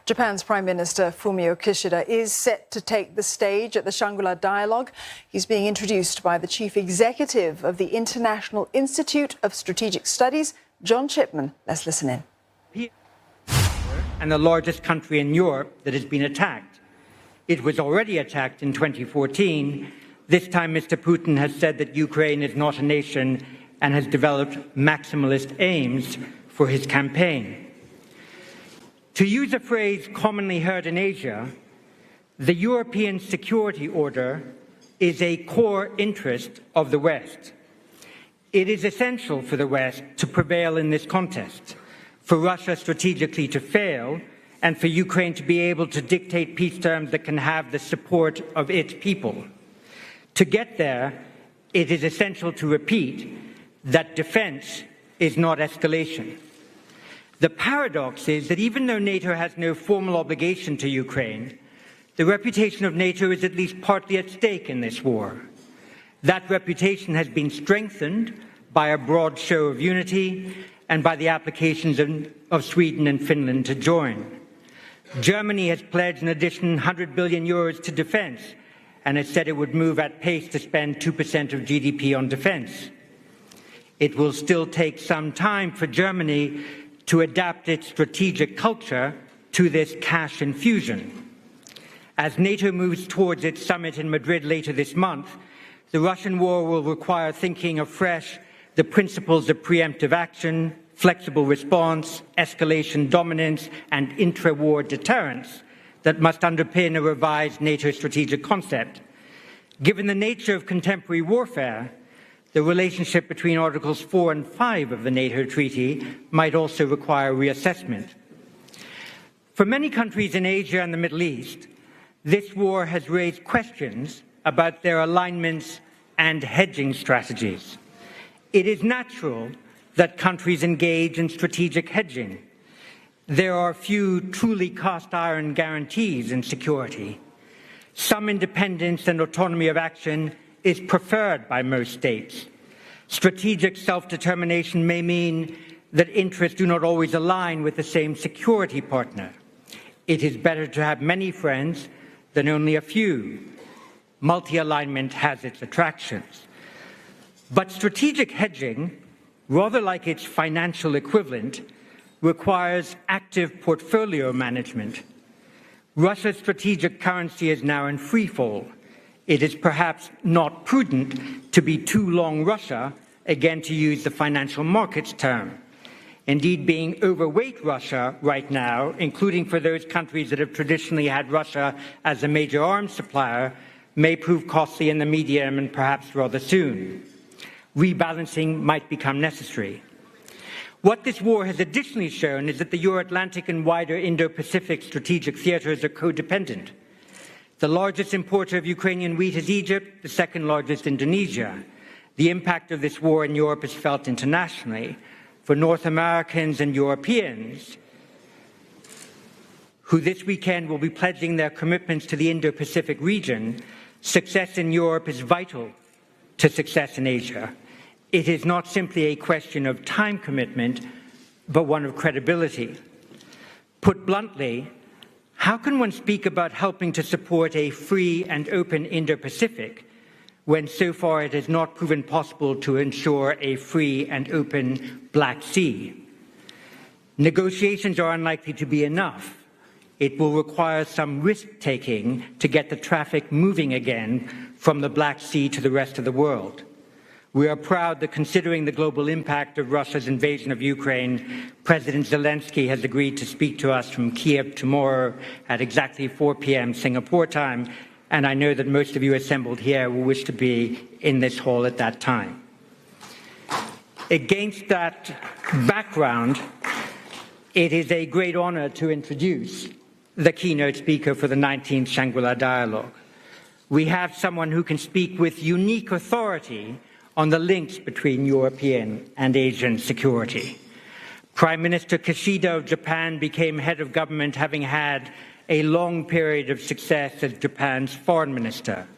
Japan's Prime Minister Fumio Kishida is set to take the stage at the Shangri-La Dialogue. He's being introduced by the chief executive of the International Institute of Strategic Studies, John Chipman. Let's listen in. And the largest country in Europe that has been attacked. It was already attacked in 2014. This time, Mr. Putin has said that Ukraine is not a nation and has developed maximalist aims for his campaign. To use a phrase commonly heard in Asia, the European security order is a core interest of the West. It is essential for the West to prevail in this contest, for Russia strategically to fail, and for Ukraine to be able to dictate peace terms that can have the support of its people. To get there, it is essential to repeat that defense is not escalation. The paradox is that even though NATO has no formal obligation to Ukraine, the reputation of NATO is at least partly at stake in this war. That reputation has been strengthened by a broad show of unity and by the applications of Sweden and Finland to join. Germany has pledged an additional 100 billion euros to defense and has said it would move at pace to spend 2% of GDP on defense. It will still take some time for Germany to adapt its strategic culture to this cash infusion. As NATO moves towards its summit in Madrid later this month, the Russian war will require thinking afresh the principles of preemptive action, flexible response, escalation dominance, and intra-war deterrence that must underpin a revised NATO strategic concept. Given the nature of contemporary warfare, the relationship between Articles 4 and 5 of the NATO Treaty might also require reassessment. For many countries in Asia and the Middle East, this war has raised questions about their alignments and hedging strategies. It is natural that countries engage in strategic hedging. There are few truly cast-iron guarantees in security. Some independence and autonomy of action is preferred by most states. Strategic self-determination may mean that interests do not always align with the same security partner. It is better to have many friends than only a few. Multi-alignment has its attractions. But strategic hedging, rather like its financial equivalent, requires active portfolio management. Russia's strategic currency is now in free fall. It is perhaps not prudent to be too long Russia, again to use the financial markets term. Indeed, being overweight Russia right now, including for those countries that have traditionally had Russia as a major arms supplier, may prove costly in the medium and perhaps rather soon. Rebalancing might become necessary. What this war has additionally shown is that the Euro-Atlantic and wider Indo-Pacific strategic theaters are codependent. The largest importer of Ukrainian wheat is Egypt, the second largest Indonesia. The impact of this war in Europe is felt internationally. For North Americans and Europeans, who this weekend will be pledging their commitments to the Indo-Pacific region, success in Europe is vital to success in Asia. It is not simply a question of time commitment, but one of credibility. Put bluntly, how can one speak about helping to support a free and open Indo-Pacific when so far it has not proven possible to ensure a free and open Black Sea? Negotiations are unlikely to be enough. It will require some risk-taking to get the traffic moving again from the Black Sea to the rest of the world. We are proud that, considering the global impact of Russia's invasion of Ukraine, President Zelensky has agreed to speak to us from Kiev tomorrow at exactly 4 p.m. Singapore time, and I know that most of you assembled here will wish to be in this hall at that time. Against that background, it is a great honor to introduce the keynote speaker for the 19th Shangri-La Dialogue. We have someone who can speak with unique authority on the links between European and Asian security. Prime Minister Kishida of Japan became head of government having had a long period of success as Japan's foreign minister.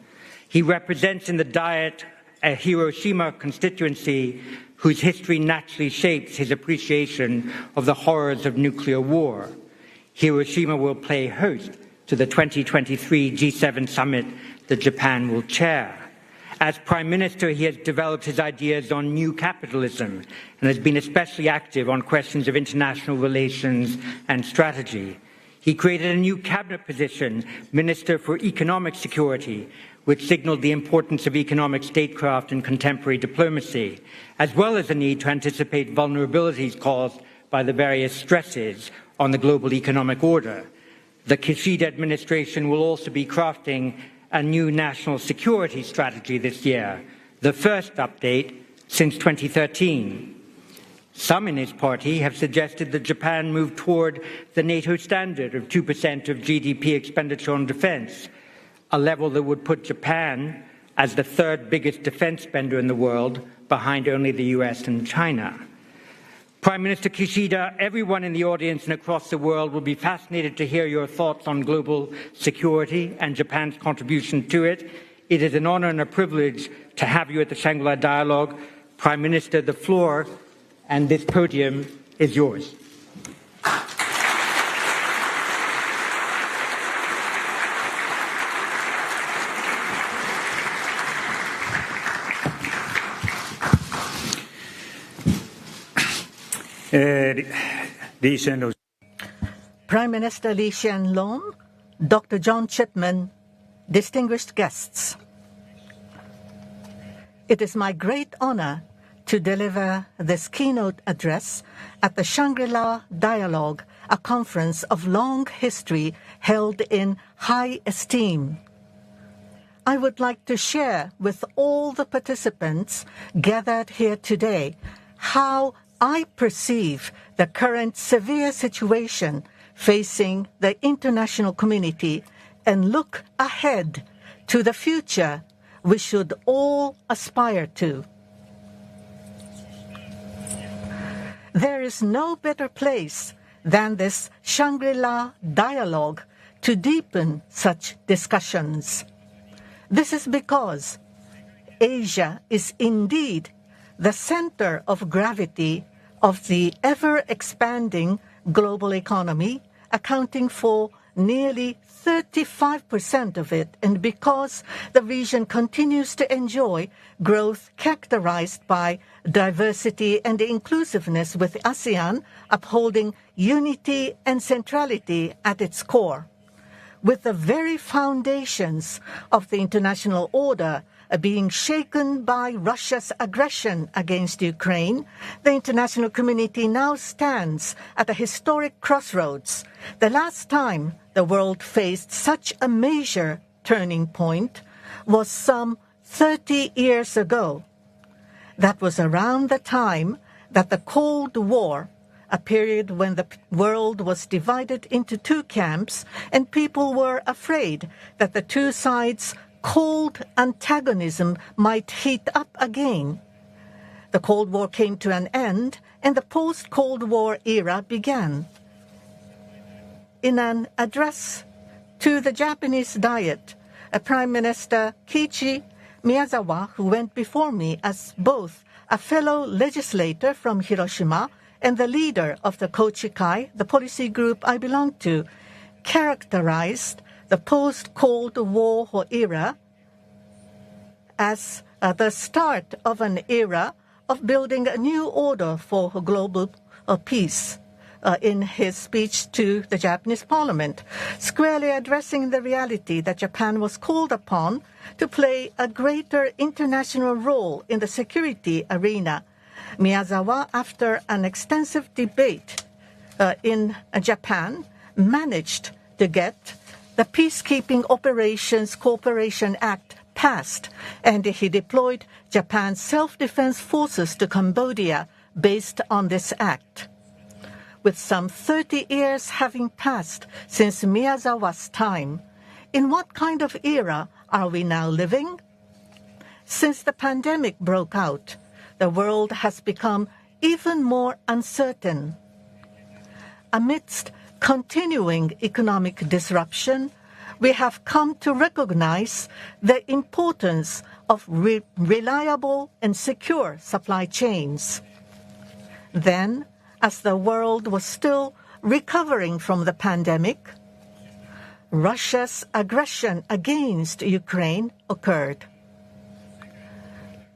He represents in the Diet a Hiroshima constituency whose history naturally shapes his appreciation of the horrors of nuclear war. Hiroshima will play host to the 2023 G7 summit that Japan will chair. As Prime Minister, he has developed his ideas on new capitalism and has been especially active on questions of international relations and strategy. He created a new cabinet position, Minister for Economic Security, which signaled the importance of economic statecraft in contemporary diplomacy, as well as the need to anticipate vulnerabilities caused by the various stresses on the global economic order. The Kishida administration will also be crafting a new national security strategy this year, the first update since 2013. Some in his party have suggested that Japan move toward the NATO standard of 2% of GDP expenditure on defense, a level that would put Japan as the third biggest defense spender in the world, behind only the US and China. Prime Minister Kishida, everyone in the audience and across the world will be fascinated to hear your thoughts on global security and Japan's contribution to it. It is an honor and a privilege to have you at the Shangri-La Dialogue. Prime Minister, the floor and this podium is yours. Prime Minister Lee Hsien Loong, Dr. John Chipman, distinguished guests. It is my great honor to deliver this keynote address at the Shangri-La Dialogue, a conference of long history held in high esteem. I would like to share with all the participants gathered here today how I perceive the current severe situation facing the international community and look ahead to the future we should all aspire to. There is no better place than this Shangri-La Dialogue to deepen such discussions. This is because Asia is indeed the center of gravity of the ever-expanding global economy, accounting for nearly 35% of it, and because the region continues to enjoy growth characterized by diversity and inclusiveness, with ASEAN upholding unity and centrality at its core. With the very foundations of the international order being shaken by Russia's aggression against Ukraine, the international community now stands at a historic crossroads. The last time the world faced such a major turning point was some 30 years ago. That was around the time that the Cold War, a period when the world was divided into two camps and people were afraid that the two sides' cold antagonism might heat up again. The Cold War came to an end and the post-Cold War era began. In an address to the Japanese Diet, Prime Minister Kiichi Miyazawa, who went before me as both a fellow legislator from Hiroshima and the leader of the Kochikai, the policy group I belong to, characterized the post-Cold War era as the start of an era of building a new order for global peace. In his speech to the Japanese parliament, squarely addressing the reality that Japan was called upon to play a greater international role in the security arena, Miyazawa, after an extensive debate in Japan, managed to get the Peacekeeping Operations Cooperation Act passed, and he deployed Japan's self-defense forces to Cambodia based on this act. With some 30 years having passed since Miyazawa's time, in what kind of era are we now living? Since the pandemic broke out, the world has become even more uncertain. Amidst continuing economic disruption, we have come to recognize the importance of reliable and secure supply chains. Then, as the world was still recovering from the pandemic, Russia's aggression against Ukraine occurred.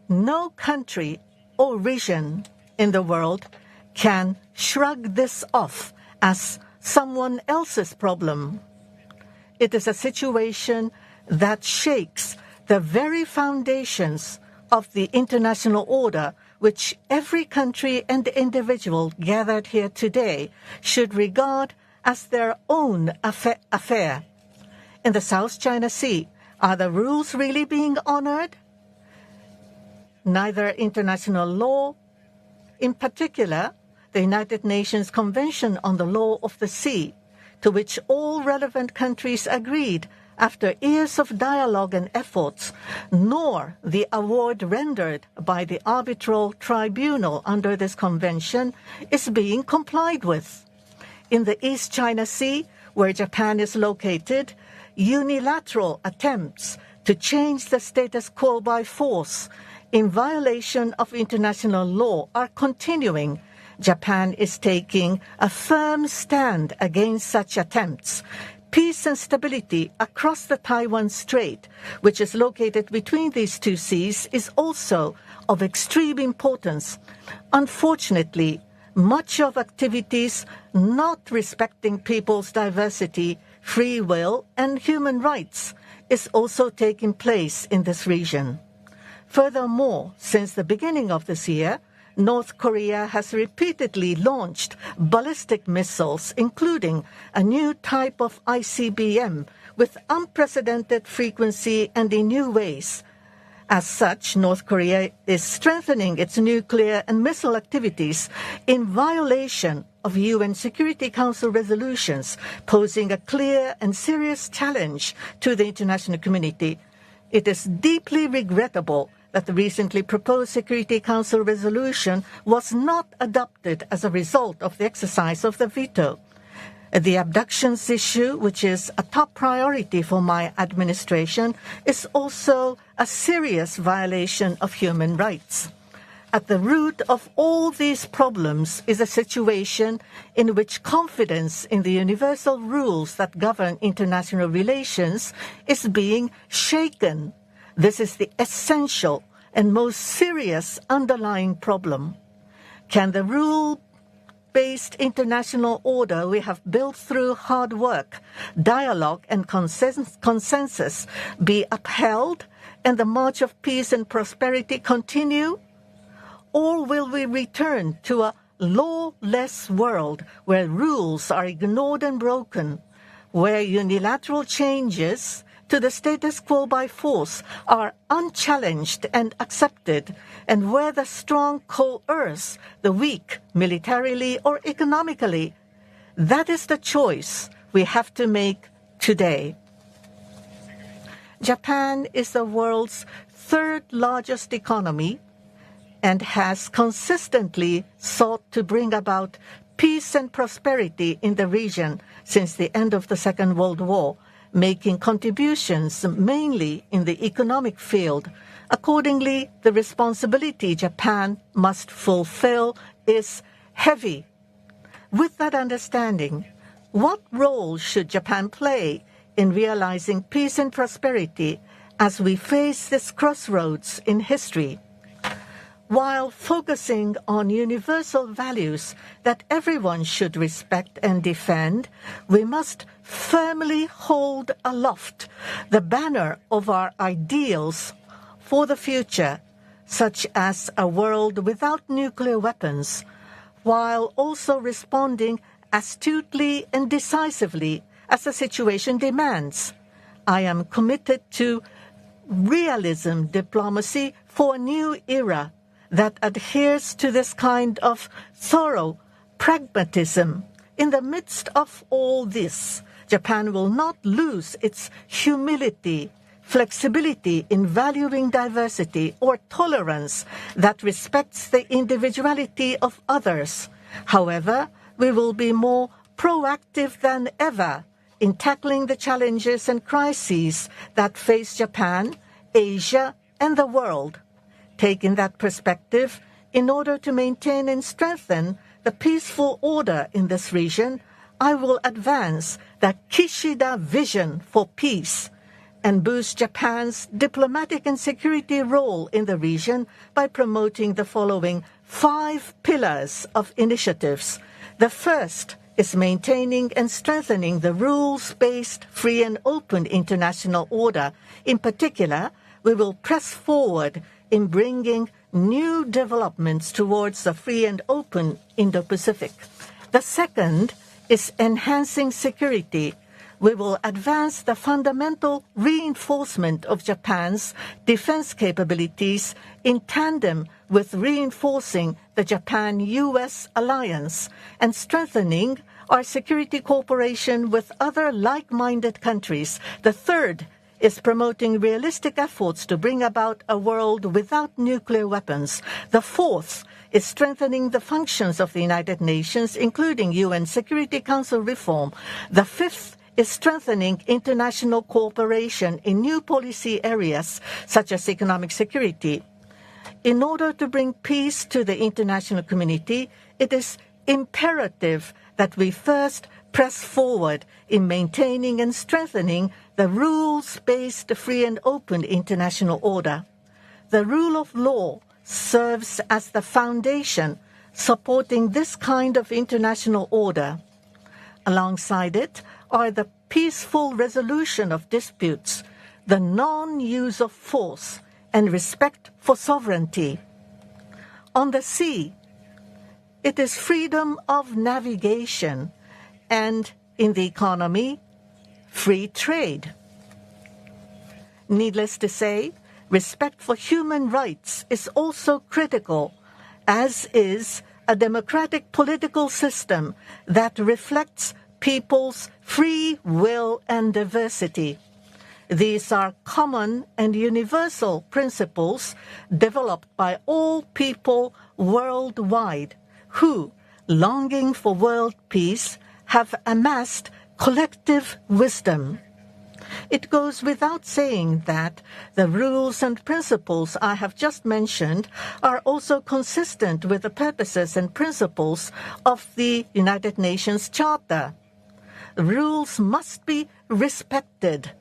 No country or region in the world can shrug this off as someone else's problem. It is a situation that shakes the very foundations of the international order which every country and individual gathered here today should regard as their own affair. In the South China Sea, are the rules really being honored? Neither international law, in particular, the United Nations Convention on the Law of the Sea, to which all relevant countries agreed after years of dialogue and efforts, nor the award rendered by the arbitral tribunal under this convention is being complied with. In the East China Sea, where Japan is located, unilateral attempts to change the status quo by force in violation of international law are continuing. Japan is taking a firm stand against such attempts. Peace and stability across the Taiwan Strait, which is located between these two seas, is also of extreme importance. Unfortunately, much of activities not respecting people's diversity, free will, and human rights is also taking place in this region. Furthermore, since the beginning of this year, North Korea has repeatedly launched ballistic missiles, including a new type of ICBM with unprecedented frequency and in new ways. As such, North Korea is strengthening its nuclear and missile activities in violation of UN Security Council resolutions, posing a clear and serious challenge to the international community. It is deeply regrettable that the recently proposed Security Council resolution was not adopted as a result of the exercise of the veto. The abductions issue, which is a top priority for my administration, is also a serious violation of human rights. At the root of all these problems is a situation in which confidence in the universal rules that govern international relations is being shaken. This is the essential and most serious underlying problem. Can the rule-based international order we have built through hard work, dialogue, and consensus be upheld and the march of peace and prosperity continue? Or will we return to a lawless world where rules are ignored and broken, where unilateral changes to the status quo by force are unchallenged and accepted, and where the strong coerce the weak militarily or economically? That is the choice we have to make today. Japan is the world's third largest economy and has consistently sought to bring about peace and prosperity in the region since the end of the Second World War, making contributions mainly in the economic field. Accordingly, the responsibility Japan must fulfill is heavy. With that understanding, what role should Japan play in realizing peace and prosperity as we face this crossroads in history? While focusing on universal values that everyone should respect and defend, we must firmly hold aloft the banner of our ideals for the future, such as a world without nuclear weapons, while also responding astutely and decisively as the situation demands. I am committed to realism diplomacy for a new era that adheres to this kind of thorough pragmatism. In the midst of all this, Japan will not lose its humility, flexibility in valuing diversity, or tolerance that respects the individuality of others. However, we will be more proactive than ever in tackling the challenges and crises that face Japan, Asia, and the world. Taking that perspective, in order to maintain and strengthen the peaceful order in this region, I will advance the Kishida vision for peace and boost Japan's diplomatic and security role in the region by promoting the following 5 pillars of initiatives. The first is maintaining and strengthening the rules-based, free and open international order. In particular, we will press forward in bringing new developments towards the free and open Indo-Pacific. The second is enhancing security. We will advance the fundamental reinforcement of Japan's defense capabilities in tandem with reinforcing the Japan-US alliance and strengthening our security cooperation with other like-minded countries. The third is promoting realistic efforts to bring about a world without nuclear weapons. The fourth is strengthening the functions of the United Nations, including UN Security Council reform. The fifth is strengthening international cooperation in new policy areas such as economic security. In order to bring peace to the international community, it is imperative that we first press forward in maintaining and strengthening the rules-based free and open international order. The rule of law serves as the foundation supporting this kind of international order. Alongside it are the peaceful resolution of disputes, the non-use of force, and respect for sovereignty. On the sea, it is freedom of navigation, and in the economy, free trade. Needless to say, respect for human rights is also critical, as is a democratic political system that reflects people's free will and diversity. These are common and universal principles developed by all people worldwide who, longing for world peace, have amassed collective wisdom. It goes without saying that the rules and principles I have just mentioned are also consistent with the purposes and principles of the United Nations Charter. Rules must be respected.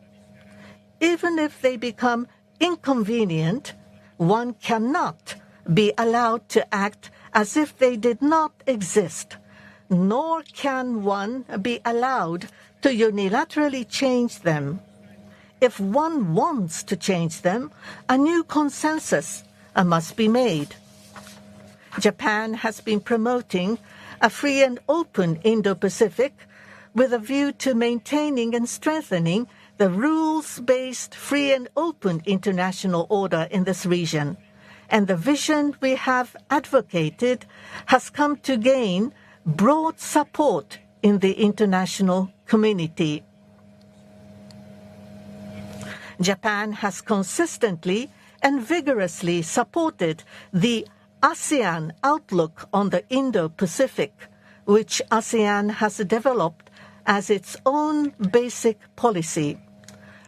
Even if they become inconvenient, one cannot be allowed to act as if they did not exist, nor can one be allowed to unilaterally change them. If one wants to change them, a new consensus must be made. Japan has been promoting a free and open Indo-Pacific with a view to maintaining and strengthening the rules-based free and open international order in this region. And the vision we have advocated has come to gain broad support in the international community. Japan has consistently and vigorously supported the ASEAN outlook on the Indo-Pacific, which ASEAN has developed as its own basic policy.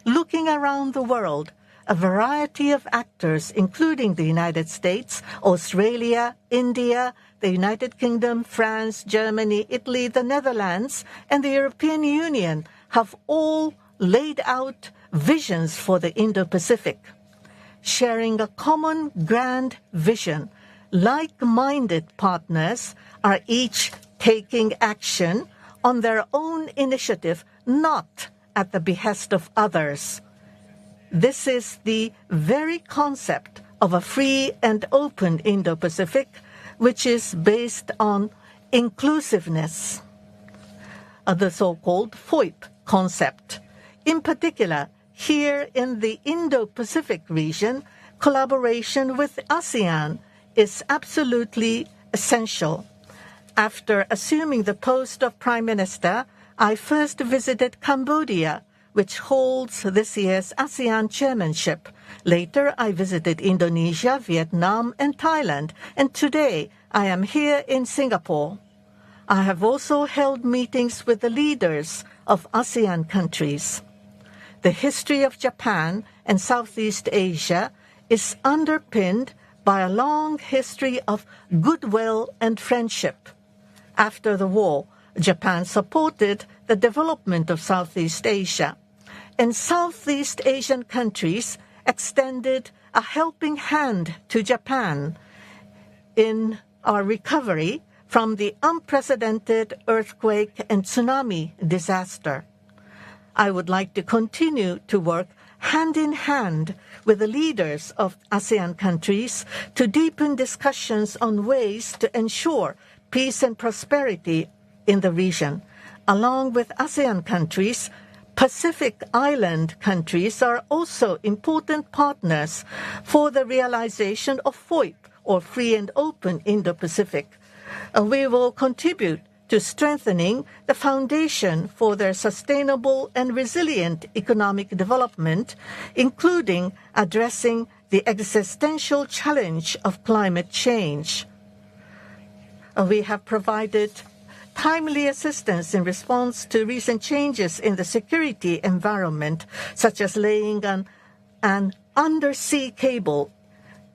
Looking around the world, a variety of actors, including the United States, Australia, India, the United Kingdom, France, Germany, Italy, the Netherlands, and the European Union, have all laid out visions for the Indo-Pacific. Sharing a common grand vision, like-minded partners are each taking action on their own initiative, not at the behest of others. This is the very concept of a free and open Indo-Pacific, which is based on inclusiveness, the so-called FOIP concept. In particular, here in the Indo-Pacific region, collaboration with ASEAN is absolutely essential. After assuming the post of Prime Minister, I first visited Cambodia, which holds this year's ASEAN chairmanship. Later, I visited Indonesia, Vietnam, and Thailand. And today, I am here in Singapore. I have also held meetings with the leaders of ASEAN countries. The history of Japan and Southeast Asia is underpinned by a long history of goodwill and friendship. After the war, Japan supported the development of Southeast Asia, and Southeast Asian countries extended a helping hand to Japan in our recovery from the unprecedented earthquake and tsunami disaster. I would like to continue to work hand in hand with the leaders of ASEAN countries to deepen discussions on ways to ensure peace and prosperity in the region. Along with ASEAN countries, Pacific Island countries are also important partners for the realization of FOIP, or Free and Open Indo-Pacific. We will contribute to strengthening the foundation for their sustainable and resilient economic development, including addressing the existential challenge of climate change. We have provided timely assistance in response to recent changes in the security environment, such as laying an undersea cable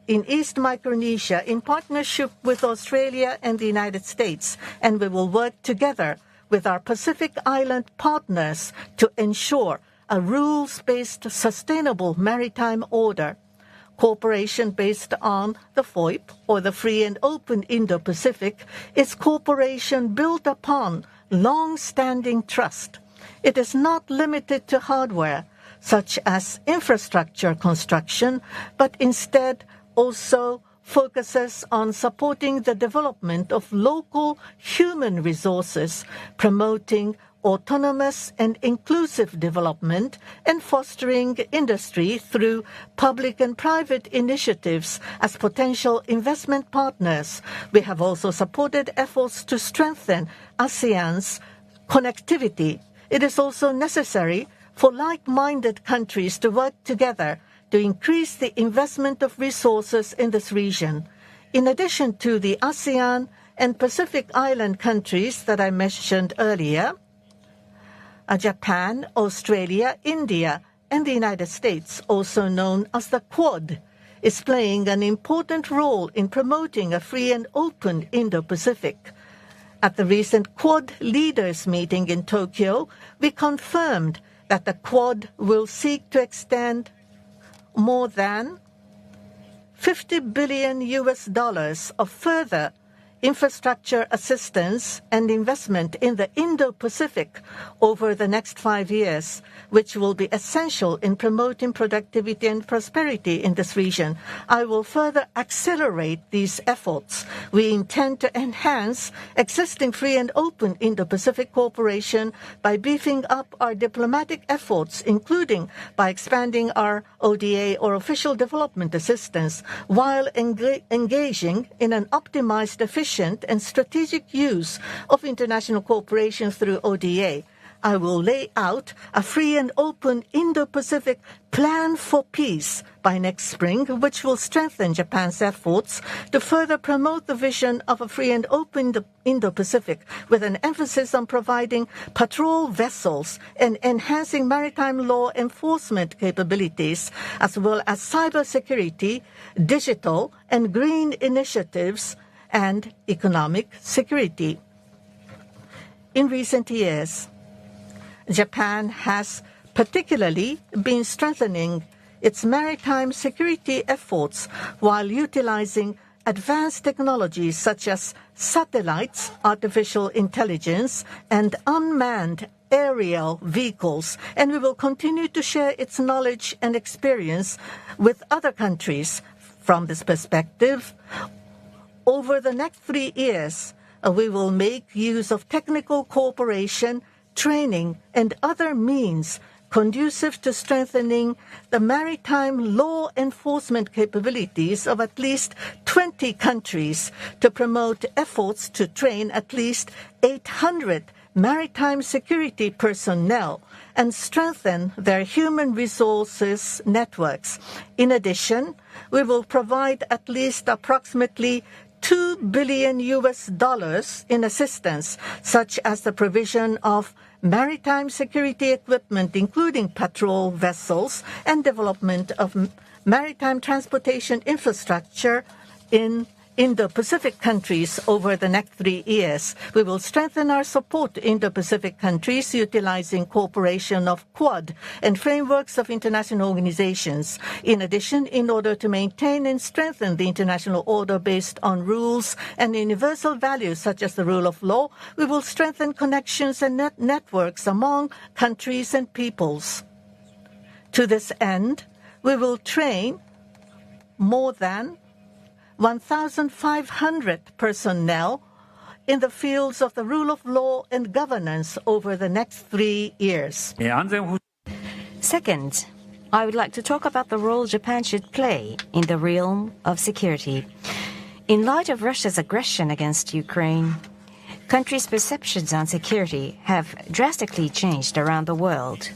in East Micronesia in partnership with Australia and the United States, and we will work together with our Pacific Island partners to ensure a rules-based sustainable maritime order. Cooperation based on the FOIP, or the Free and Open Indo-Pacific, is cooperation built upon long-standing trust. It is not limited to hardware, such as infrastructure construction, but instead also focuses on supporting the development of local human resources, promoting autonomous and inclusive development, and fostering industry through public and private initiatives as potential investment partners. We have also supported efforts to strengthen ASEAN's connectivity. It is also necessary for like-minded countries to work together to increase the investment of resources in this region. In addition to the ASEAN and Pacific Island countries that I mentioned earlier, Japan, Australia, India, and the United States, also known as the Quad, is playing an important role in promoting a free and open Indo-Pacific. At the recent Quad leaders meeting in Tokyo, we confirmed that the Quad will seek to extend more than $50 billion of further infrastructure assistance and investment in the Indo-Pacific over the next 5 years, which will be essential in promoting productivity and prosperity in this region. I will further accelerate these efforts. We intend to enhance existing free and open Indo-Pacific cooperation by beefing up our diplomatic efforts, including by expanding our ODA, or official development assistance, while engaging in an optimized, efficient, and strategic use of international cooperation through ODA. I will lay out a free and open Indo-Pacific plan for peace by next spring, which will strengthen Japan's efforts to further promote the vision of a free and open Indo-Pacific, with an emphasis on providing patrol vessels and enhancing maritime law enforcement capabilities, as well as cybersecurity, digital and green initiatives, and economic security. In recent years, Japan has particularly been strengthening its maritime security efforts while utilizing advanced technologies such as satellites, artificial intelligence, and unmanned aerial vehicles, and we will continue to share its knowledge and experience with other countries. From this perspective, over the next 3 years, we will make use of technical cooperation, training, and other means conducive to strengthening the maritime law enforcement capabilities of at least 20 countries to promote efforts to train at least 800 maritime security personnel and strengthen their human resources networks. In addition, we will provide at least approximately $2 billion in assistance, such as the provision of maritime security equipment, including patrol vessels, and development of maritime transportation infrastructure in Indo-Pacific countries over the next 3 years. We will strengthen our support to Indo-Pacific countries utilizing cooperation of Quad and frameworks of international organizations. In addition, in order to maintain and strengthen the international order based on rules and universal values such as the rule of law, we will strengthen connections and networks among countries and peoples. To this end, we will train more than 1,500 personnel in the fields of the rule of law and governance over the next 3 years. Second, I would like to talk about the role Japan should play in the realm of security. In light of Russia's aggression against Ukraine, countries' perceptions on security have drastically changed around the world.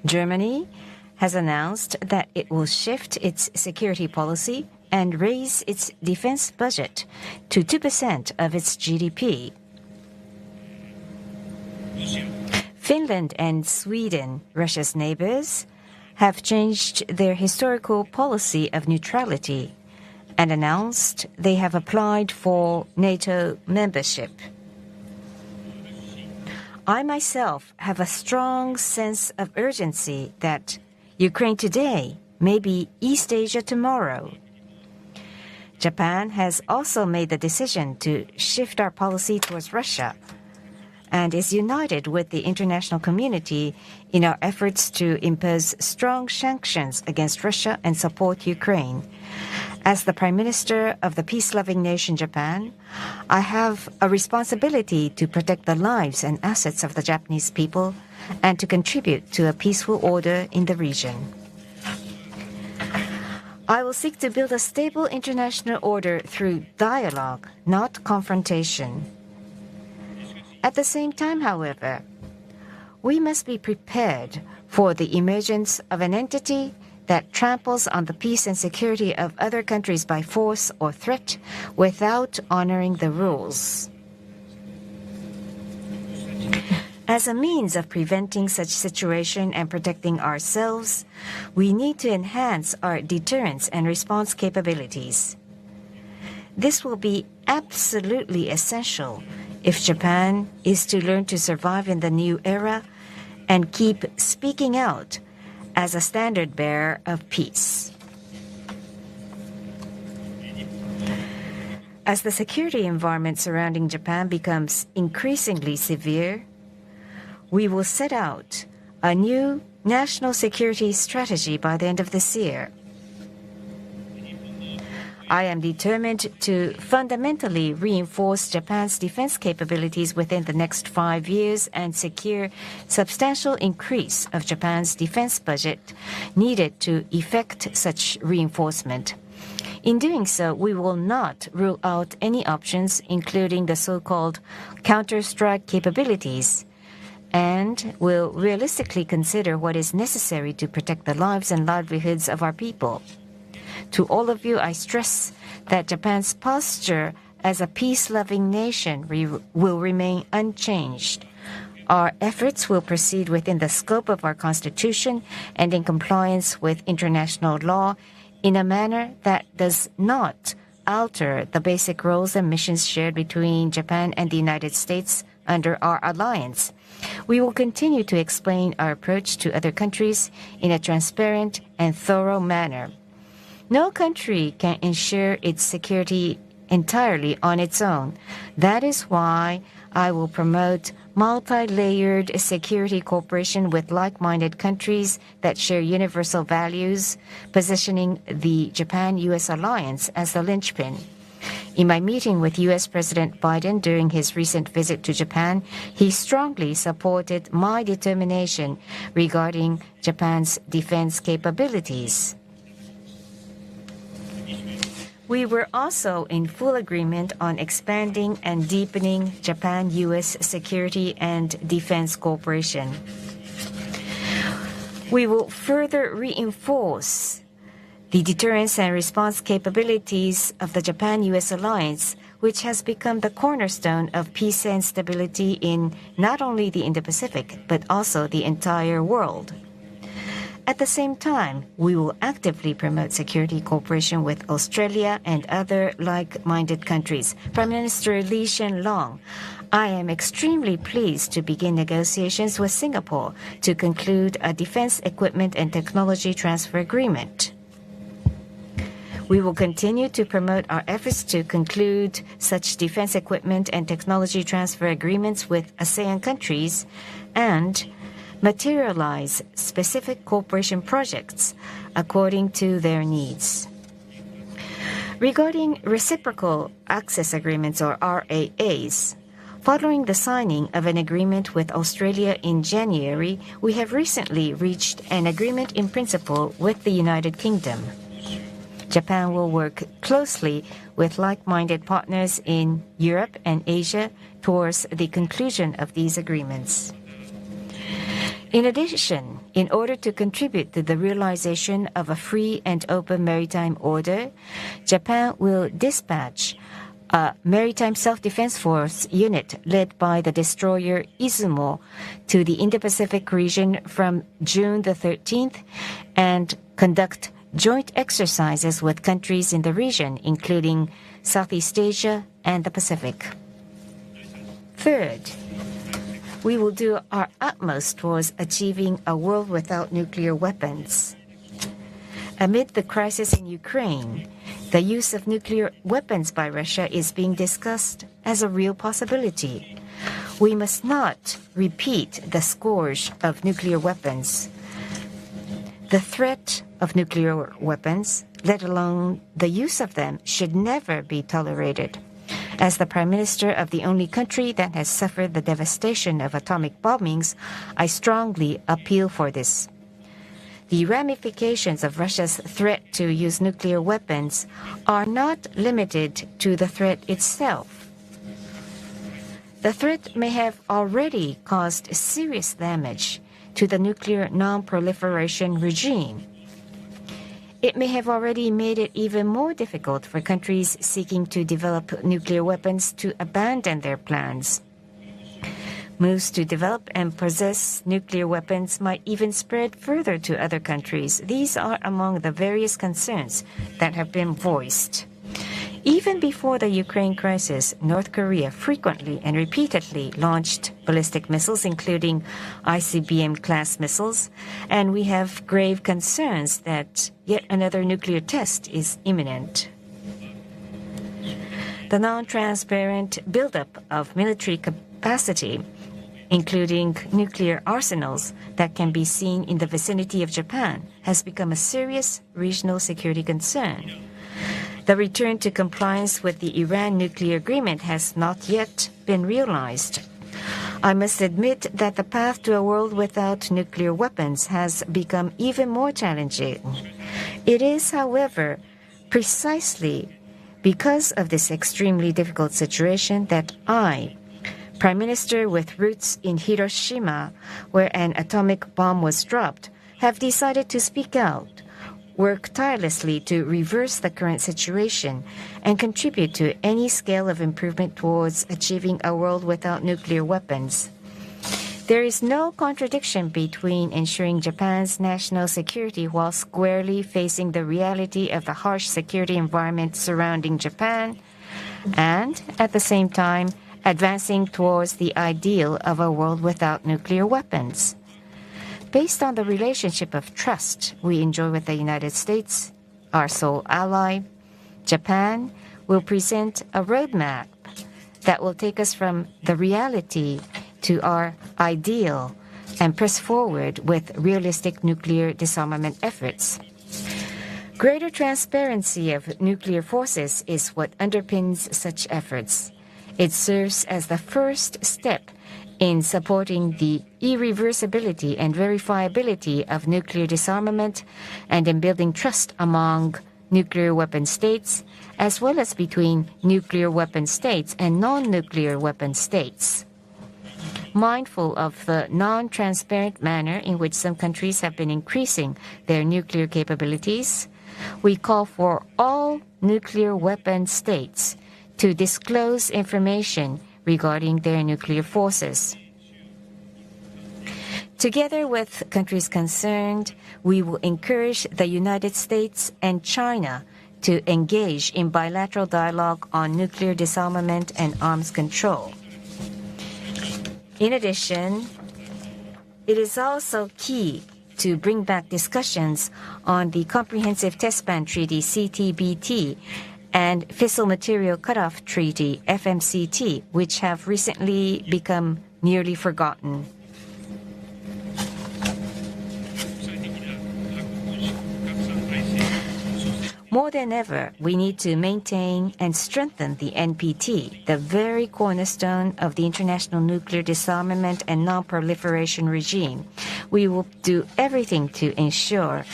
Germany has announced that it will shift its security policy and raise its defense budget to 2% of its GDP. Finland and Sweden, Russia's neighbors, have changed their historical policy of neutrality and announced they have applied for NATO membership. I myself have a strong sense of urgency that Ukraine today may be East Asia tomorrow. Japan has also made the decision to shift our policy towards Russia and is united with the international community in our efforts to impose strong sanctions against Russia and support Ukraine. As the Prime Minister of the peace-loving nation Japan, I have a responsibility to protect the lives and assets of the Japanese people and to contribute to a peaceful order in the region. I will seek to build a stable international order through dialogue, not confrontation. At the same time, however, we must be prepared for the emergence of an entity that tramples on the peace and security of other countries by force or threat without honoring the rules. As a means of preventing such situation and protecting ourselves, we need to enhance our deterrence and response capabilities. This will be absolutely essential if Japan is to learn to survive in the new era and keep speaking out as a standard bearer of peace. As the security environment surrounding Japan becomes increasingly severe, we will set out a new national security strategy by the end of this year. I am determined to fundamentally reinforce Japan's defense capabilities within the next 5 years and secure substantial increase of Japan's defense budget needed to effect such reinforcement. In doing so, we will not rule out any options, including the so-called counter-strike capabilities, and will realistically consider what is necessary to protect the lives and livelihoods of our people. To all of you, I stress that Japan's posture as a peace-loving nation will remain unchanged. Our efforts will proceed within the scope of our Constitution and in compliance with international law in a manner that does not alter the basic roles and missions shared between Japan and the United States under our alliance. We will continue to explain our approach to other countries in a transparent and thorough manner. No country can ensure its security entirely on its own. That is why I will promote multi-layered security cooperation with like-minded countries that share universal values, positioning the Japan-U.S. alliance as the linchpin. In my meeting with U.S. President Biden during his recent visit to Japan, he strongly supported my determination regarding Japan's defense capabilities. We were also in full agreement on expanding and deepening Japan-U.S. security and defense cooperation. We will further reinforce the deterrence and response capabilities of the Japan-U.S. alliance, which has become the cornerstone of peace and stability in not only the Indo-Pacific, but also the entire world. At the same time, we will actively promote security cooperation with Australia and other like-minded countries. Prime Minister Lee Hsien Loong, I am extremely pleased to begin negotiations with Singapore to conclude a defense equipment and technology transfer agreement. We will continue to promote our efforts to conclude such defense equipment and technology transfer agreements with ASEAN countries and materialize specific cooperation projects according to their needs. Regarding reciprocal access agreements or RAAs, following the signing of an agreement with Australia in January, we have recently reached an agreement in principle with the United Kingdom. Japan will work closely with like-minded partners in Europe and Asia towards the conclusion of these agreements. In addition, in order to contribute to the realization of a free and open maritime order, Japan will dispatch a maritime self-defense force unit led by the destroyer Izumo to the Indo-Pacific region from June the 13th and conduct joint exercises with countries in the region, including Southeast Asia and the Pacific. Third, we will do our utmost towards achieving a world without nuclear weapons. Amid the crisis in Ukraine, the use of nuclear weapons by Russia is being discussed as a real possibility. We must not repeat the scourge of nuclear weapons. The threat of nuclear weapons, let alone the use of them, should never be tolerated. As the Prime Minister of the only country that has suffered the devastation of atomic bombings, I strongly appeal for this. The ramifications of Russia's threat to use nuclear weapons are not limited to the threat itself. The threat may have already caused serious damage to the nuclear non-proliferation regime. It may have already made it even more difficult for countries seeking to develop nuclear weapons to abandon their plans. Moves to develop and possess nuclear weapons might even spread further to other countries. These are among the various concerns that have been voiced. Even before the Ukraine crisis, North Korea frequently and repeatedly launched ballistic missiles, including ICBM-class missiles, and we have grave concerns that yet another nuclear test is imminent. The non-transparent buildup of military capacity, including nuclear arsenals that can be seen in the vicinity of Japan, has become a serious regional security concern. The return to compliance with the Iran nuclear agreement has not yet been realized. I must admit that the path to a world without nuclear weapons has become even more challenging. It is, however, precisely because of this extremely difficult situation that I, Prime Minister with roots in Hiroshima, where an atomic bomb was dropped, have decided to speak out, work tirelessly to reverse the current situation, and contribute to any scale of improvement towards achieving a world without nuclear weapons. There is no contradiction between ensuring Japan's national security while squarely facing the reality of the harsh security environment surrounding Japan, and, at the same time, advancing towards the ideal of a world without nuclear weapons. Based on the relationship of trust we enjoy with the United States, our sole ally, Japan will present a roadmap that will take us from the reality to our ideal and press forward with realistic nuclear disarmament efforts. Greater transparency of nuclear forces is what underpins such efforts. It serves as the first step in supporting the irreversibility and verifiability of nuclear disarmament and in building trust among nuclear weapon states, as well as between nuclear weapon states and non-nuclear weapon states. Mindful of the non-transparent manner in which some countries have been increasing their nuclear capabilities, we call for all nuclear weapon states to disclose information regarding their nuclear forces. Together with countries concerned, we will encourage the United States and China to engage in bilateral dialogue on nuclear disarmament and arms control. In addition, it is also key to bring back discussions on the Comprehensive Test Ban Treaty, CTBT, and Fissile Material Cutoff Treaty, FMCT, which have recently become nearly forgotten. More than ever, we need to maintain and strengthen the NPT, the very cornerstone of the international nuclear disarmament and non-proliferation regime. We will do everything to ensure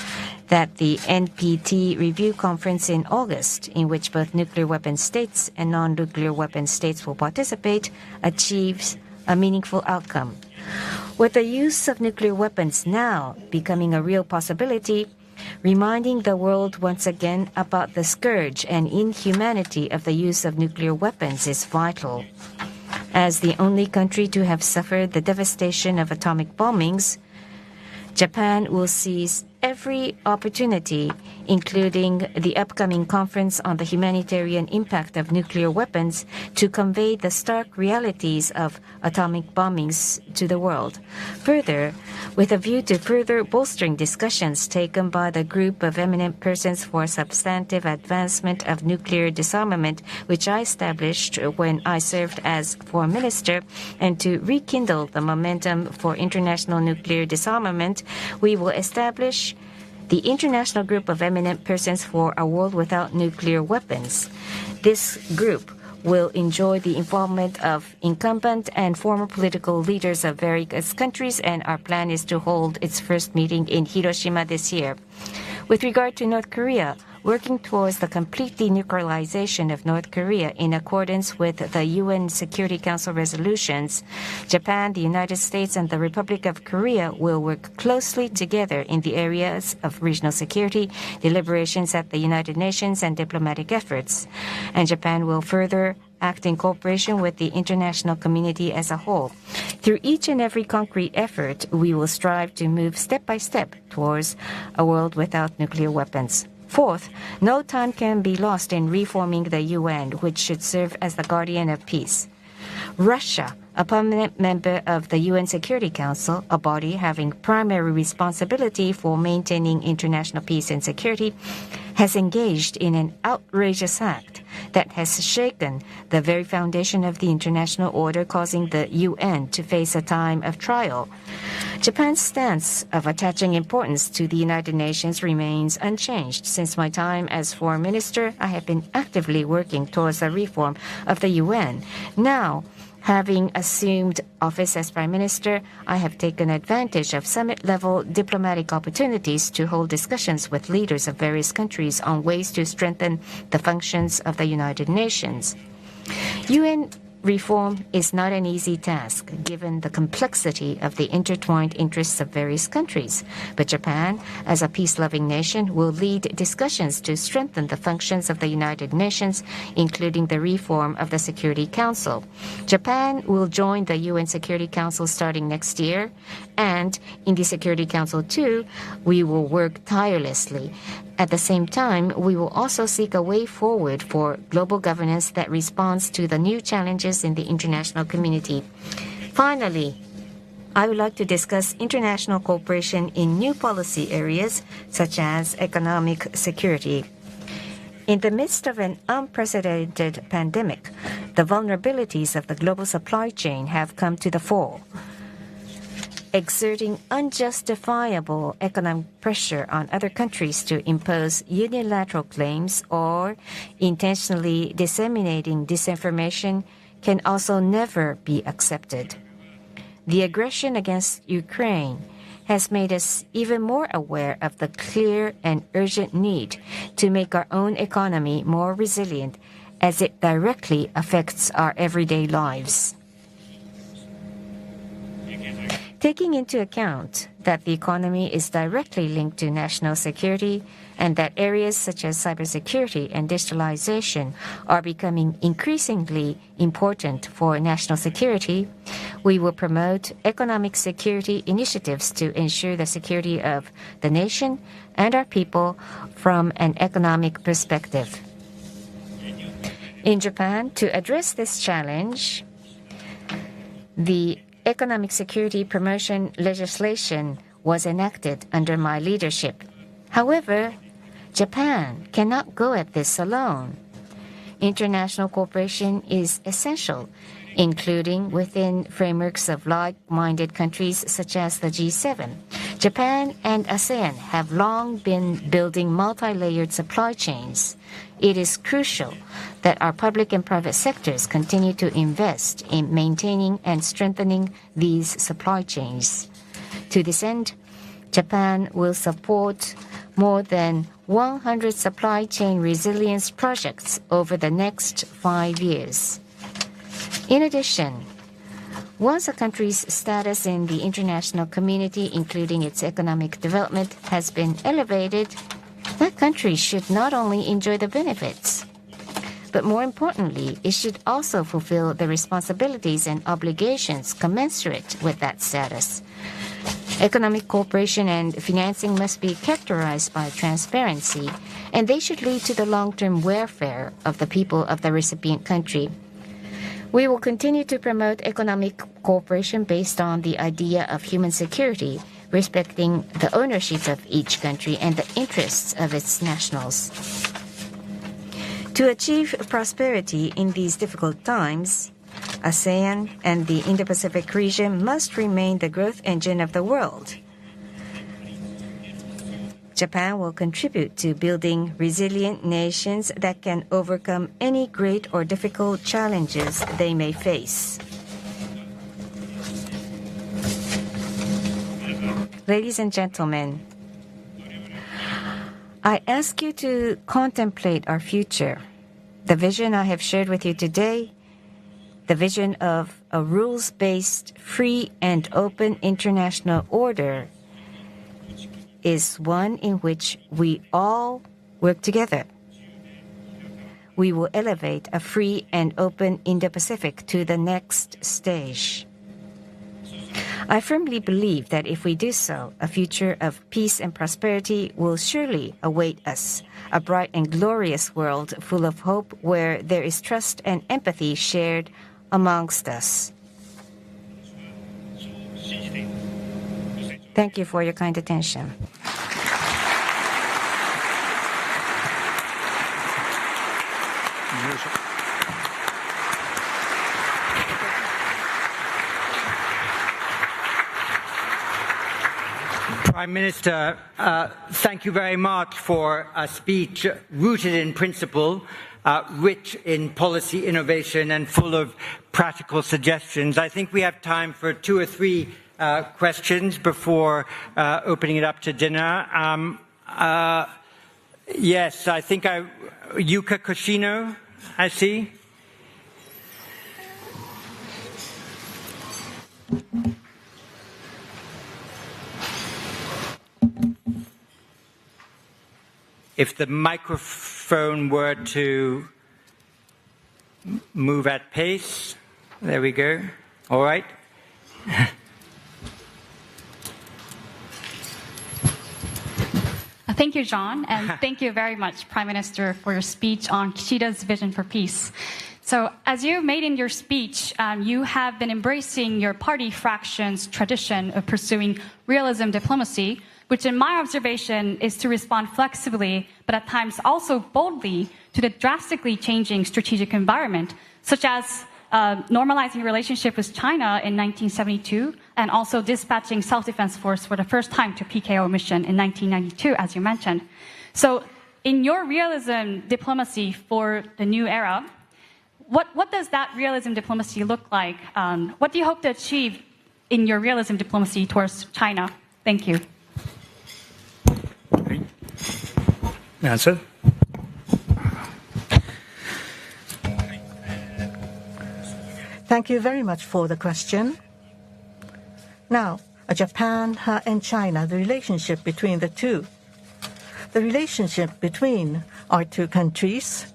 that the NPT review conference in August, in which both nuclear weapon states and non-nuclear weapon states will participate, achieves a meaningful outcome. With the use of nuclear weapons now becoming a real possibility, reminding the world once again about the scourge and inhumanity of the use of nuclear weapons is vital. As the only country to have suffered the devastation of atomic bombings, Japan will seize every opportunity, including the upcoming conference on the humanitarian impact of nuclear weapons, to convey the stark realities of atomic bombings to the world. Further, with a view to further bolstering discussions taken by the group of eminent persons for substantive advancement of nuclear disarmament, which I established when I served as Foreign Minister, and to rekindle the momentum for international nuclear disarmament, we will establish the International Group of Eminent Persons for a World Without Nuclear Weapons. This group will enjoy the involvement of incumbent and former political leaders of various countries, and our plan is to hold its first meeting in Hiroshima this year. With regard to North Korea, working towards the complete denuclearization of North Korea in accordance with the UN Security Council resolutions, Japan, the United States, and the Republic of Korea will work closely together in the areas of regional security, deliberations at the United Nations, and diplomatic efforts. And Japan will further act in cooperation with the international community as a whole. Through each and every concrete effort, we will strive to move step by step towards a world without nuclear weapons. Fourth, no time can be lost in reforming the UN, which should serve as the guardian of peace. Russia, a permanent member of the UN Security Council, a body having primary responsibility for maintaining international peace and security, has engaged in an outrageous act that has shaken the very foundation of the international order, causing the UN to face a time of trial. Japan's stance of attaching importance to the United Nations remains unchanged. Since my time as Foreign Minister, I have been actively working towards the reform of the UN. Now, having assumed office as Prime Minister, I have taken advantage of summit-level diplomatic opportunities to hold discussions with leaders of various countries on ways to strengthen the functions of the United Nations. UN reform is not an easy task, given the complexity of the intertwined interests of various countries. But Japan, as a peace-loving nation, will lead discussions to strengthen the functions of the United Nations, including the reform of the Security Council. Japan will join the UN Security Council starting next year, and in the Security Council too, we will work tirelessly. At the same time, we will also seek a way forward for global governance that responds to the new challenges in the international community. Finally, I would like to discuss international cooperation in new policy areas such as economic security. In the midst of an unprecedented pandemic, the vulnerabilities of the global supply chain have come to the fore, exerting unjustifiable economic pressure on other countries to impose unilateral claims or intentionally disseminating disinformation can also never be accepted. The aggression against Ukraine has made us even more aware of the clear and urgent need to make our own economy more resilient, as it directly affects our everyday lives. Taking into account that the economy is directly linked to national security and that areas such as cybersecurity and digitalization are becoming increasingly important for national security, we will promote economic security initiatives to ensure the security of the nation and our people from an economic perspective. In Japan, to address this challenge, the Economic Security Promotion legislation was enacted under my leadership. However, Japan cannot go at this alone. International cooperation is essential, including within frameworks of like-minded countries such as the G7. Japan and ASEAN have long been building multi-layered supply chains. It is crucial that our public and private sectors continue to invest in maintaining and strengthening these supply chains. To this end, Japan will support more than 100 supply chain resilience projects over the next 5 years. In addition, once a country's status in the international community, including its economic development, has been elevated, that country should not only enjoy the benefits, but more importantly, it should also fulfill the responsibilities and obligations commensurate with that status. Economic cooperation and financing must be characterized by transparency, and they should lead to the long-term welfare of the people of the recipient country. We will continue to promote economic cooperation based on the idea of human security, respecting the ownership of each country and the interests of its nationals. To achieve prosperity in these difficult times, ASEAN and the Indo-Pacific region must remain the growth engine of the world. Japan will contribute to building resilient nations that can overcome any great or difficult challenges they may face. Ladies and gentlemen, I ask you to contemplate our future. The vision I have shared with you today, the vision of a rules-based, free and open international order, is one in which we all work together. We will elevate a free and open Indo-Pacific to the next stage. I firmly believe that if we do so, a future of peace and prosperity will surely await us, a bright and glorious world full of hope where there is trust and empathy shared amongst us. Thank you for your kind attention. Prime Minister, thank you very much for a speech rooted in principle, rich in policy innovation and full of practical suggestions. I think we have time for 2 or 3 questions before opening it up to dinner. Yes, I think Yuka Koshino, I see. If the microphone were to move at pace, there we go. All right. Thank you, John, and thank you very much, Prime Minister, for your speech on Kishida's vision for peace. So, as you made in your speech, you have been embracing your party fraction's tradition of pursuing realism diplomacy, which in my observation is to respond flexibly, but at times also boldly, to the drastically changing strategic environment, such as normalizing relationship with China in 1972, and also dispatching self-defense force for the first time to PKO mission in 1992, as you mentioned. So, in your realism diplomacy for the new era, what does that realism diplomacy look like? What do you hope to achieve in your realism diplomacy towards China? Thank you. Answer. Thank you very much for the question. Now, Japan and China, the relationship between the two. The relationship between our two countries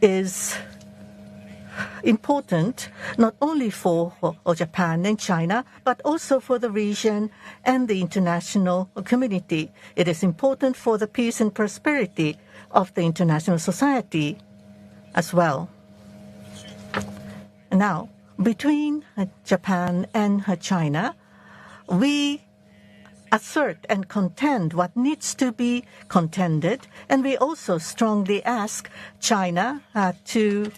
is important not only for Japan and China, but also for the region and the international community. It is important for the peace and prosperity of the international society as well. Now, between Japan and China, we assert and contend what needs to be contended, and we also strongly ask China to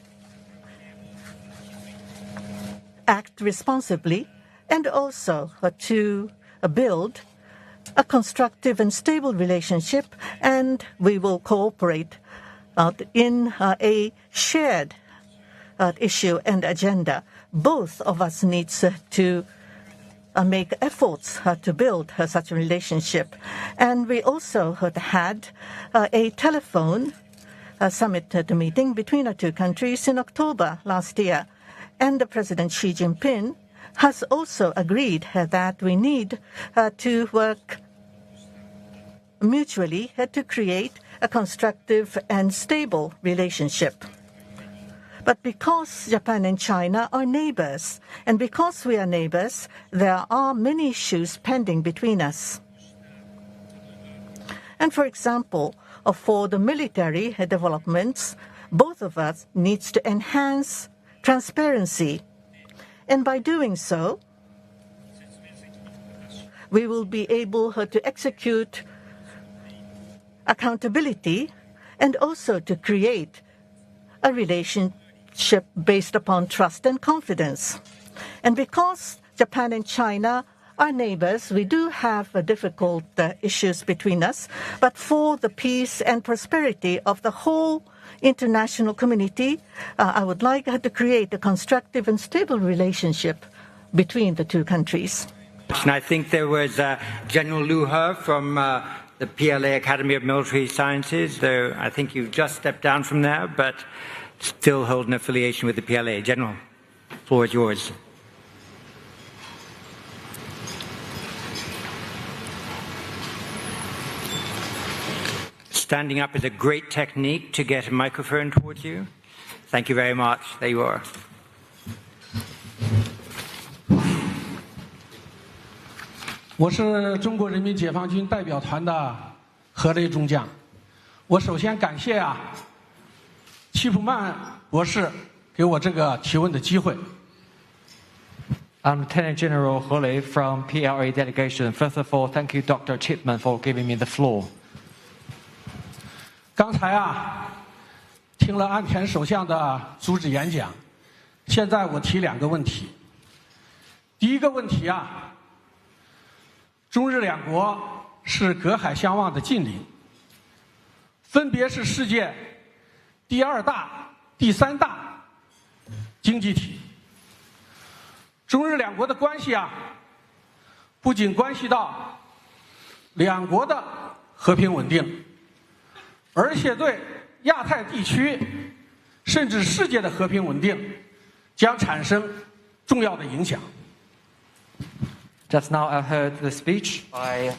act responsibly and also to build a constructive and stable relationship, and we will cooperate in a shared issue and agenda. Both of us needs to make efforts to build such a relationship. And we also had a telephone summit meeting between our two countries in October last year. And President Xi Jinping has also agreed that we need to work mutually to create a constructive and stable relationship. But because Japan and China are neighbors, and because we are neighbors, there are many issues pending between us. And for example, for the military developments, both of us needs to enhance transparency. And by doing so, we will be able to execute accountability and also to create a relationship based upon trust and confidence. And because Japan and China are neighbors, we do have difficult issues between us. But for the peace and prosperity of the whole international community, I would like to create a constructive and stable relationship between the two countries. And I think there was General Liu He from the PLA Academy of Military Sciences, though I think you've just stepped down from there, but still hold an affiliation with the PLA. General, the floor is yours. Standing up is a great technique to get a microphone towards you. Thank you very much. There you are. 我是中国人民解放军代表团的何雷中将。我首先感谢齐普曼博士给我这个提问的机会。I'm Lieutenant General He Lei from PLA delegation. First of all, thank you, Dr. Chipman, for giving me the floor. 刚才听了岸田首相的主旨演讲，现在我提两个问题。第一个问题中日两国是隔海相望的近邻，分别是世界第二大、第三大经济体。中日两国的关系不仅关系到两国的和平稳定，而且对亚太地区甚至世界的和平稳定将产生重要的影响。Just now I heard the speech by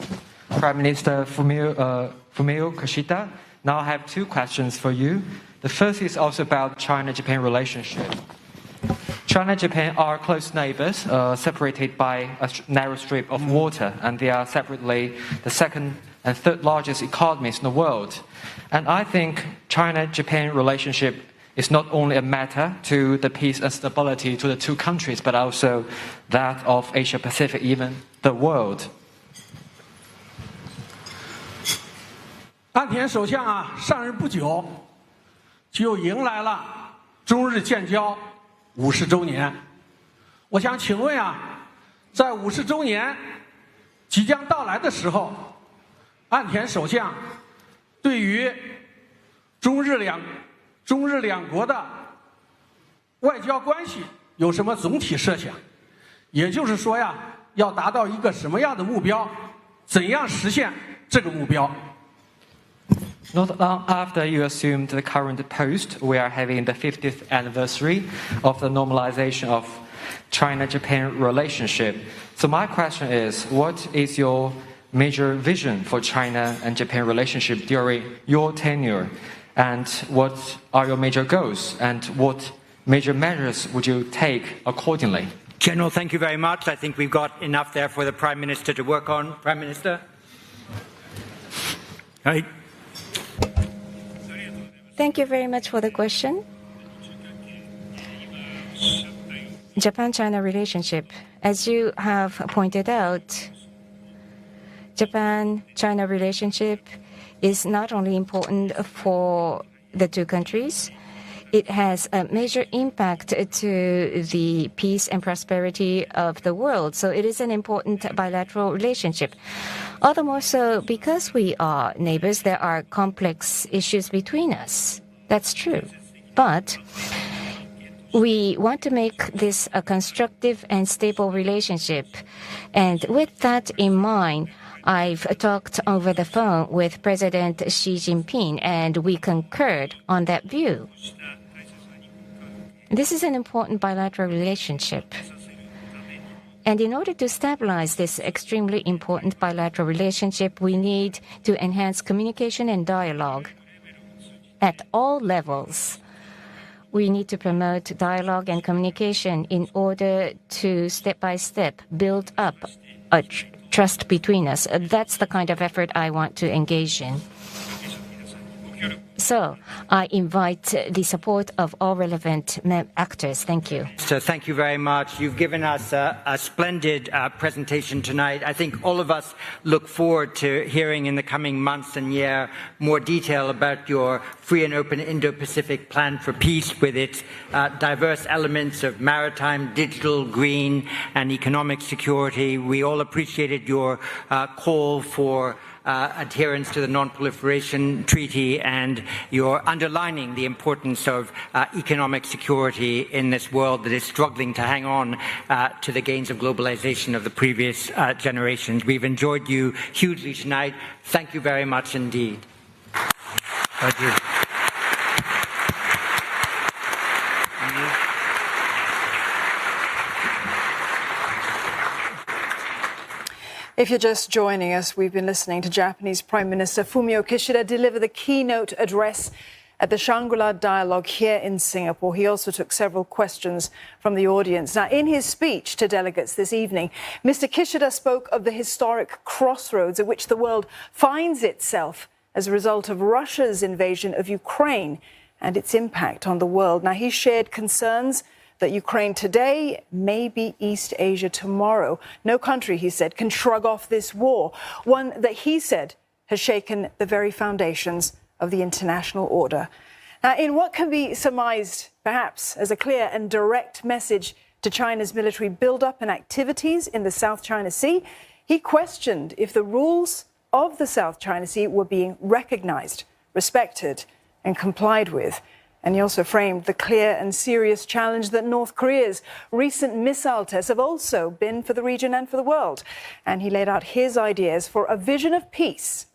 Prime Minister Fumio Kishida. Now I have two questions for you. The first is also about China-Japan relationship. China and Japan are close neighbors, separated by a narrow strip of water, and they are separately the second and third largest economies in the world. And I think China-Japan relationship is not only a matter to the peace and stability to the two countries, but also that of Asia-Pacific, even the world. 岸田首相上任不久，就迎来了中日建交50周年。我想请问在50周年即将到来的时候，岸田首相对于中日两国的外交关系有什么总体设想？也就是说要达到一个什么样的目标？怎样实现这个目标？ Not long after you assumed the current post, we are having the 50th anniversary of the normalization of China-Japan relationship. So my question is, what is your major vision for China and Japan relationship during your tenure? And what are your major goals? And what major measures would you take accordingly? General, thank you very much. I think we've got enough there for the Prime Minister to work on. Prime Minister? Hi. Thank you very much for the question. Japan-China relationship. As you have pointed out, Japan-China relationship is not only important for the two countries, it has a major impact to the peace and prosperity of the world. So it is an important bilateral relationship. All the more so because we are neighbors, there are complex issues between us. That's true. But we want to make this a constructive and stable relationship. And with that in mind, I've talked over the phone with President Xi Jinping, and we concurred on that view. This is an important bilateral relationship. And in order to stabilize this extremely important bilateral relationship, we need to enhance communication and dialogue at all levels. We need to promote dialogue and communication in order to step by step build up a trust between us. That's the kind of effort I want to engage in. So I invite the support of all relevant actors. Thank you. So thank you very much. You've given us a splendid presentation tonight. I think all of us look forward to hearing in the coming months and year more detail about your free and open Indo-Pacific plan for peace with its diverse elements of maritime, digital, green, and economic security. We all appreciated your call for adherence to the Non-Proliferation Treaty and your underlining the importance of economic security in this world that is struggling to hang on to the gains of globalization of the previous generations. We've enjoyed you hugely tonight. Thank you very much indeed. Thank you. If you're just joining us, we've been listening to Japanese Prime Minister Fumio Kishida deliver the keynote address at the Shangri-La Dialogue here in Singapore. He also took several questions from the audience. Now, in his speech to delegates this evening, Mr. Kishida spoke of the historic crossroads at which the world finds itself as a result of Russia's invasion of Ukraine and its impact on the world. Now, he shared concerns that Ukraine today may be East Asia tomorrow. No country, he said, can shrug off this war, one that he said has shaken the very foundations of the international order. Now, in what can be surmised, perhaps, as a clear and direct message to China's military buildup and activities in the South China Sea, he questioned if the rules of the South China Sea were being recognized, respected, and complied with. And he also framed the clear and serious challenge that North Korea's recent missile tests have also been for the region and for the world. And he laid out his ideas for a vision of peace,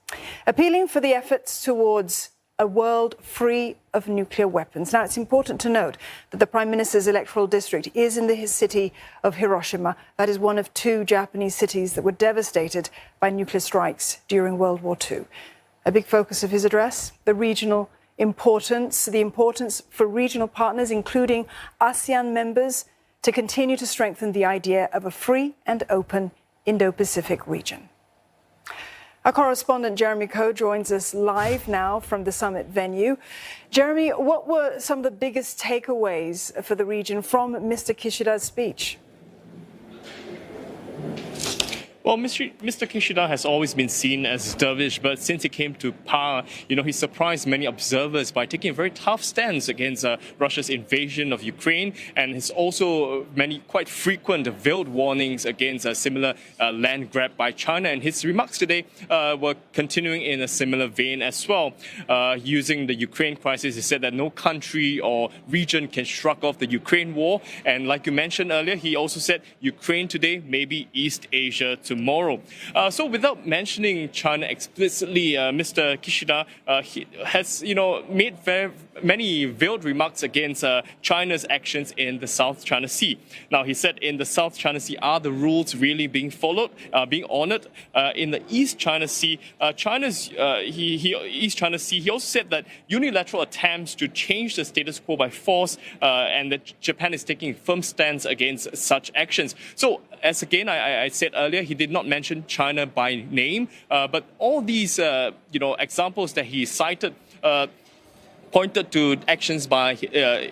appealing for the efforts towards a world free of nuclear weapons. Now, it's important to note that the Prime Minister's electoral district is in his city of Hiroshima. That is one of two Japanese cities that were devastated by nuclear strikes during World War II. A big focus of his address, the regional importance, the importance for regional partners, including ASEAN members, to continue to strengthen the idea of a free and open Indo-Pacific region. Our correspondent Jeremy Coe joins us live now from the summit venue. Jeremy, what were some of the biggest takeaways for the region from Mr. Kishida's speech? Well, Mr. Kishida has always been seen as dovish, but since he came to power, he surprised many observers by taking a very tough stance against Russia's invasion of Ukraine, and has also many quite frequent veiled warnings against a similar land grab by China. And his remarks today were continuing in a similar vein as well. Using the Ukraine crisis, he said that no country or region can shrug off the Ukraine war. And like you mentioned earlier, he also said Ukraine today may be East Asia tomorrow. So without mentioning China explicitly, Mr. Kishida he has made many veiled remarks against China's actions in the South China Sea. Now, he said in the South China Sea, are the rules really being followed, being honored? In the East China Sea, East China Sea, he also said that unilateral attempts to change the status quo by force and that Japan is taking a firm stance against such actions. So, as again I said earlier, he did not mention China by name, but all these examples that he cited pointed to actions by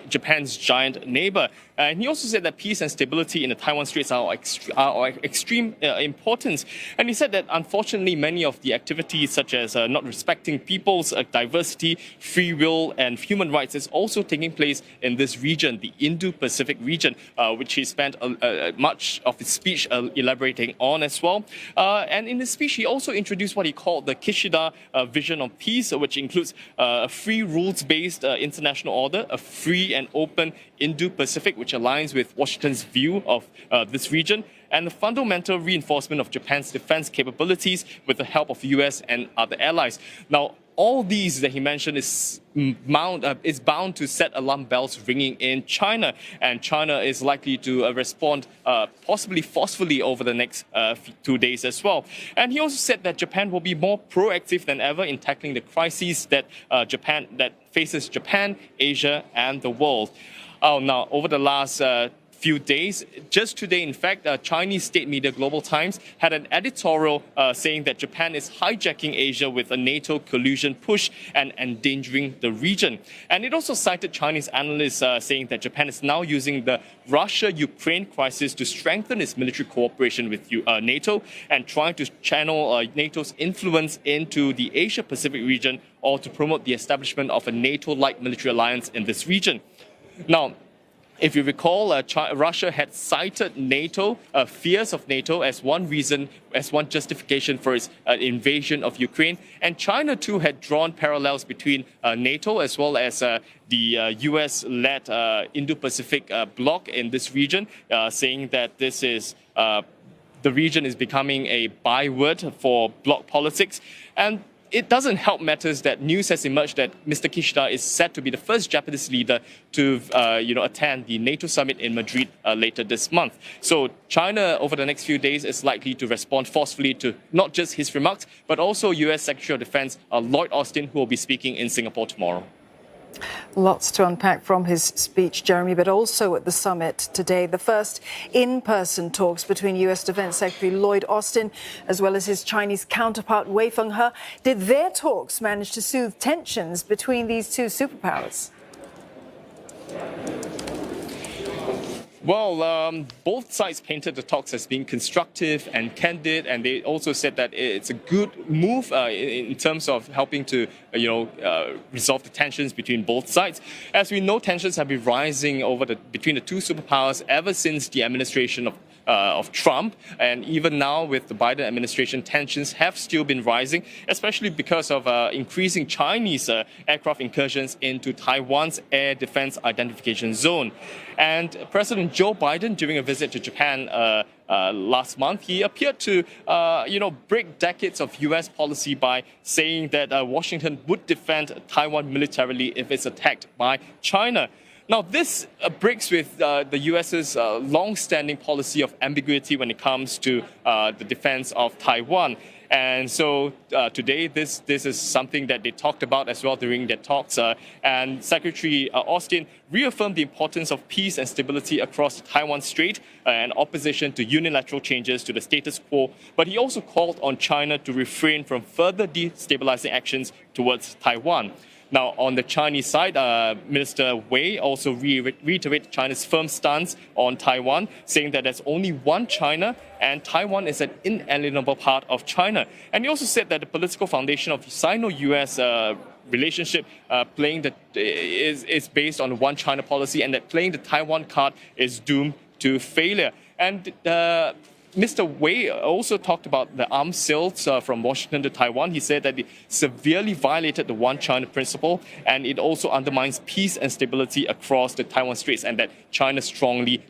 Japan's giant neighbor. And he also said that peace and stability in the Taiwan Straits are of extreme importance. And he said that unfortunately many of the activities such as not respecting people's diversity, free will and human rights is also taking place in this region, the Indo-Pacific region, which he spent much of his speech elaborating on as well. And in his speech he also introduced what he called the Kishida vision of peace, which includes a free rules-based international order, a free and open Indo-Pacific, which aligns with Washington's view of this region, and the fundamental reinforcement of Japan's defense capabilities with the help of the US and other allies. Now, all these that he mentioned is bound to set alarm bells ringing in China, and China is likely to respond possibly forcefully over the next 2 days as well. And he also said that Japan will be more proactive than ever in tackling the crises that faces Japan, Asia, and the world. Now, over the last few days, just today, in fact, Chinese state media Global Times had an editorial saying that Japan is hijacking Asia with a NATO collusion push and endangering the region. And it also cited Chinese analysts saying that Japan is now using the Russia-Ukraine crisis to strengthen its military cooperation with NATO and trying to channel NATO's influence into the Asia-Pacific region or to promote the establishment of a NATO-like military alliance in this region. Now, if you recall, Russia had cited NATO, fears of NATO, as one reason, as one justification for its invasion of Ukraine. And China, too, had drawn parallels between NATO as well as the US-led Indo-Pacific bloc in this region, saying that this is the region is becoming a byword for bloc politics. And it doesn't help matters that news has emerged that Mr. Kishida is set to be the first Japanese leader to attend the NATO summit in Madrid later this month. So China, over the next few days, is likely to respond forcefully to not just his remarks, but also US Secretary of Defense Lloyd Austin, who will be speaking in Singapore tomorrow. Lots to unpack from his speech, Jeremy, but also at the summit today, the first in-person talks between US Defense Secretary Lloyd Austin as well as his Chinese counterpart Wei Fenghe. Did their talks manage to soothe tensions between these two superpowers? Well, both sides painted the talks as being constructive and candid, and they also said that it's a good move in terms of helping to, resolve the tensions between both sides. As we know, tensions have been rising between the two superpowers ever since the administration of Trump, and even now with the Biden administration, tensions have still been rising, especially because of increasing Chinese aircraft incursions into Taiwan's air defense identification zone. And President Joe Biden, during a visit to Japan last month, he appeared to, break decades of U.S. policy by saying that Washington would defend Taiwan militarily if it's attacked by China. Now, this breaks with the U.S.'s long-standing policy of ambiguity when it comes to the defense of Taiwan. And so today, this is something that they talked about as well during their talks. And Secretary Austin reaffirmed the importance of peace and stability across the Taiwan Strait and opposition to unilateral changes to the status quo. But he also called on China to refrain from further destabilizing actions towards Taiwan. Now, on the Chinese side, Minister Wei also reiterated China's firm stance on Taiwan, saying that there's only one China and Taiwan is an inalienable part of China. And he also said that the political foundation of the Sino-US relationship is based on one China policy, and that playing the Taiwan card is doomed to failure. And Mr. Wei also talked about the arms sales from Washington to Taiwan. He said that it severely violated the One China principle, and it also undermines peace and stability across the Taiwan Straits, and that China strongly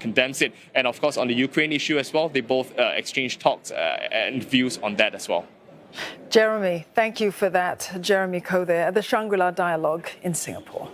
condemns it. And of course, on the Ukraine issue as well, they both exchanged talks and views on that as well. Jeremy, thank you for that. Jeremy Ko there at the Shangri-La Dialogue in Singapore.